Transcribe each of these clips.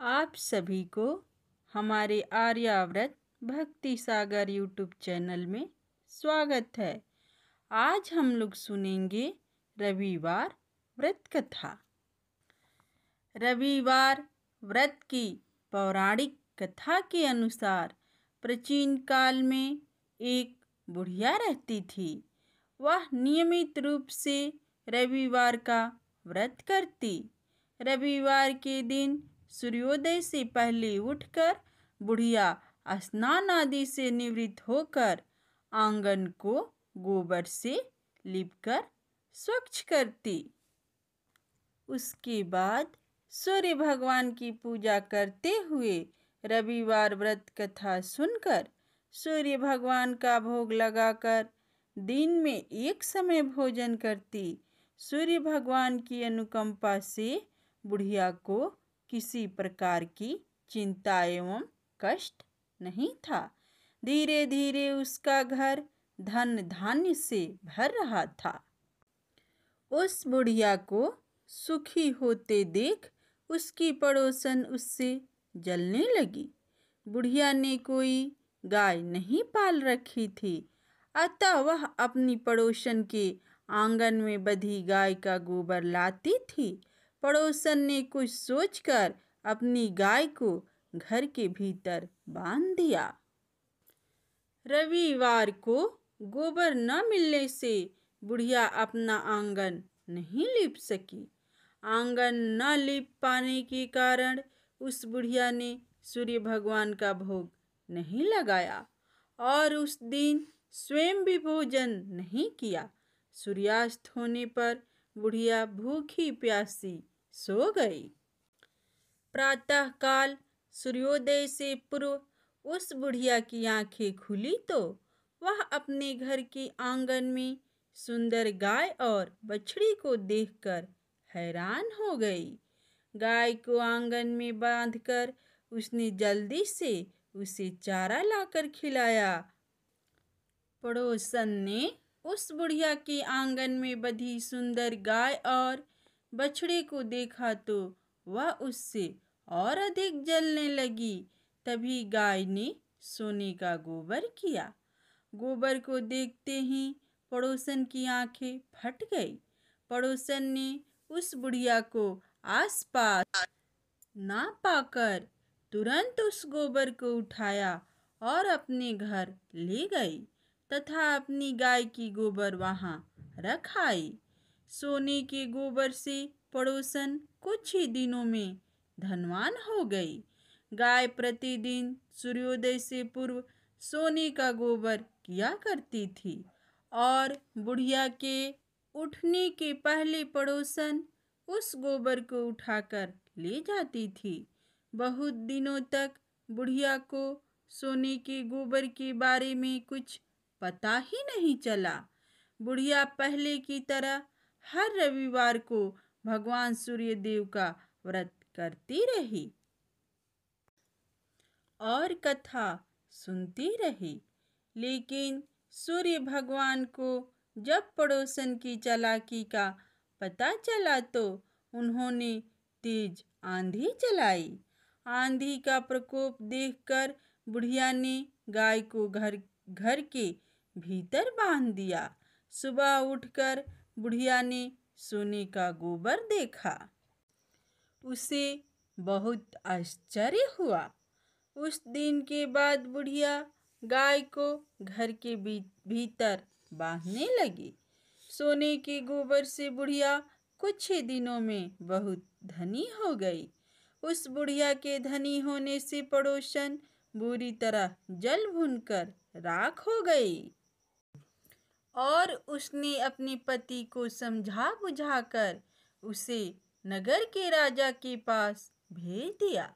आप सभी को हमारे आर्याव्रत भक्ति सागर यूट्यूब चैनल में स्वागत है। आज हम लोग सुनेंगे रविवार व्रत कथा। रविवार व्रत की पौराणिक कथा के अनुसार प्राचीन काल में एक बुढ़िया रहती थी। वह नियमित रूप से रविवार का व्रत करती। रविवार के दिन सूर्योदय से पहले उठकर बुढ़िया स्नान आदि से निवृत्त होकर आंगन को गोबर से लीपकर स्वच्छ करती। उसके बाद सूर्य भगवान की पूजा करते हुए रविवार व्रत कथा सुनकर सूर्य भगवान का भोग लगाकर दिन में एक समय भोजन करती। सूर्य भगवान की अनुकंपा से बुढ़िया को किसी प्रकार की चिंता एवं कष्ट नहीं था। धीरे धीरे उसका घर धन धान्य से भर रहा था। उस बुढ़िया को सुखी होते देख उसकी पड़ोसन उससे जलने लगी। बुढ़िया ने कोई गाय नहीं पाल रखी थी, अतः वह अपनी पड़ोसन के आंगन में बंधी गाय का गोबर लाती थी। पड़ोसन ने कुछ सोचकर अपनी गाय को घर के भीतर बांध दिया। रविवार को गोबर न मिलने से बुढ़िया अपना आंगन नहीं लीप सकी। आंगन न लीप पाने के कारण उस बुढ़िया ने सूर्य भगवान का भोग नहीं लगाया और उस दिन स्वयं भी भोजन नहीं किया। सूर्यास्त होने पर बुढ़िया भूखी प्यासी सो गई। प्रातः काल सूर्योदय से पूर्व उस बुढ़िया की आंखें खुली तो वह अपने घर के आंगन में सुंदर गाय और बछड़ी को देखकर हैरान हो गई। गाय को आंगन में बांधकर उसने जल्दी से उसे चारा लाकर खिलाया। पड़ोसन ने उस बुढ़िया के आंगन में बंधी सुंदर गाय और बछड़े को देखा तो वह उससे और अधिक जलने लगी। तभी गाय ने सोने का गोबर किया। गोबर को देखते ही पड़ोसन की आंखें फट गई। पड़ोसन ने उस बुढ़िया को आसपास ना पाकर तुरंत उस गोबर को उठाया और अपने घर ले गई तथा अपनी गाय की गोबर वहां रख आई। सोने के गोबर से पड़ोसन कुछ ही दिनों में धनवान हो गई। गाय प्रतिदिन सूर्योदय से पूर्व सोने का गोबर किया करती थी और बुढ़िया के उठने के पहले पड़ोसन उस गोबर को उठाकर ले जाती थी। बहुत दिनों तक बुढ़िया को सोने के गोबर के बारे में कुछ पता ही नहीं चला। बुढ़िया पहले की तरह हर रविवार को भगवान सूर्यदेव का व्रत करती रही और कथा सुनती रही। लेकिन सूर्य भगवान को जब पड़ोसन की चालाकी का पता चला तो उन्होंने तेज आंधी चलाई। आंधी का प्रकोप देखकर बुढ़िया ने गाय को घर के भीतर बांध दिया। सुबह उठकर बुढ़िया ने सोने का गोबर देखा। उसे बहुत आश्चर्य हुआ। उस दिन के बाद बुढ़िया गाय को घर के भीतर बांधने लगी। सोने के गोबर से बुढ़िया कुछ ही दिनों में बहुत धनी हो गई। उस बुढ़िया के धनी होने से पड़ोसन बुरी तरह जल भुनकर राख हो गई और उसने अपने पति को समझा बुझाकर उसे नगर के राजा के पास भेज दिया।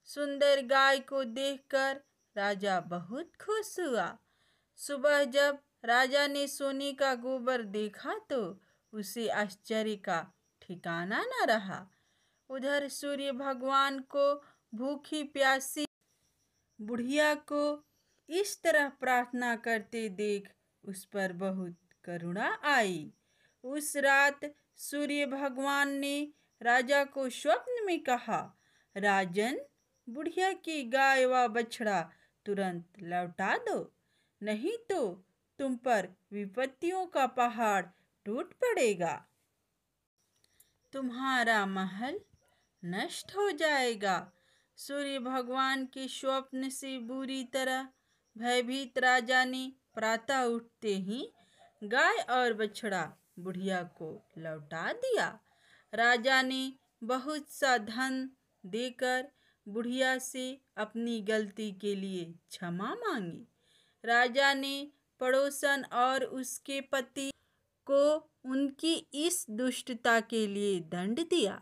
सुंदर गाय को देखकर राजा बहुत खुश हुआ। सुबह जब राजा ने सोने का गोबर देखा तो उसे आश्चर्य का ठिकाना न रहा। उधर सूर्य भगवान को भूखी प्यासी बुढ़िया को इस तरह प्रार्थना करते देख उस पर बहुत करुणा आई। उस रात सूर्य भगवान ने राजा को स्वप्न में कहा, राजन, बुढ़िया की गाय व बछड़ा तुरंत लौटा दो, नहीं तो तुम पर विपत्तियों का पहाड़ टूट पड़ेगा। तुम्हारा महल नष्ट हो जाएगा। सूर्य भगवान के स्वप्न से बुरी तरह भयभीत राजा ने प्रातः उठते ही गाय और बछड़ा बुढ़िया को लौटा दिया। राजा ने बहुत सा धन देकर बुढ़िया से अपनी गलती के लिए क्षमा मांगी। राजा ने पड़ोसन और उसके पति को उनकी इस दुष्टता के लिए दंड दिया।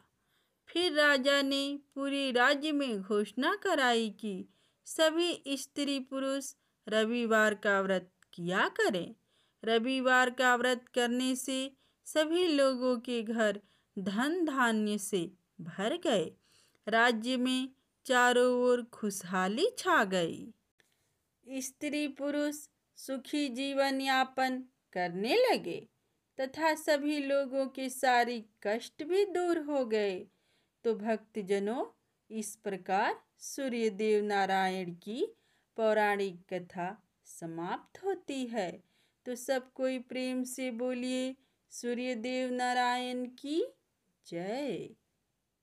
फिर राजा ने पूरे राज्य में घोषणा कराई कि सभी स्त्री पुरुष रविवार का व्रत किया करें। रविवार का व्रत करने से सभी लोगों के घर धन धान्य से भर गए। राज्य में चारों ओर खुशहाली छा गई। स्त्री पुरुष सुखी जीवन यापन करने लगे तथा सभी लोगों के सारे कष्ट भी दूर हो गए। तो भक्तजनों, इस प्रकार सूर्यदेव नारायण की पौराणिक कथा समाप्त होती है। तो सब कोई प्रेम से बोलिए सूर्यदेव नारायण की जय।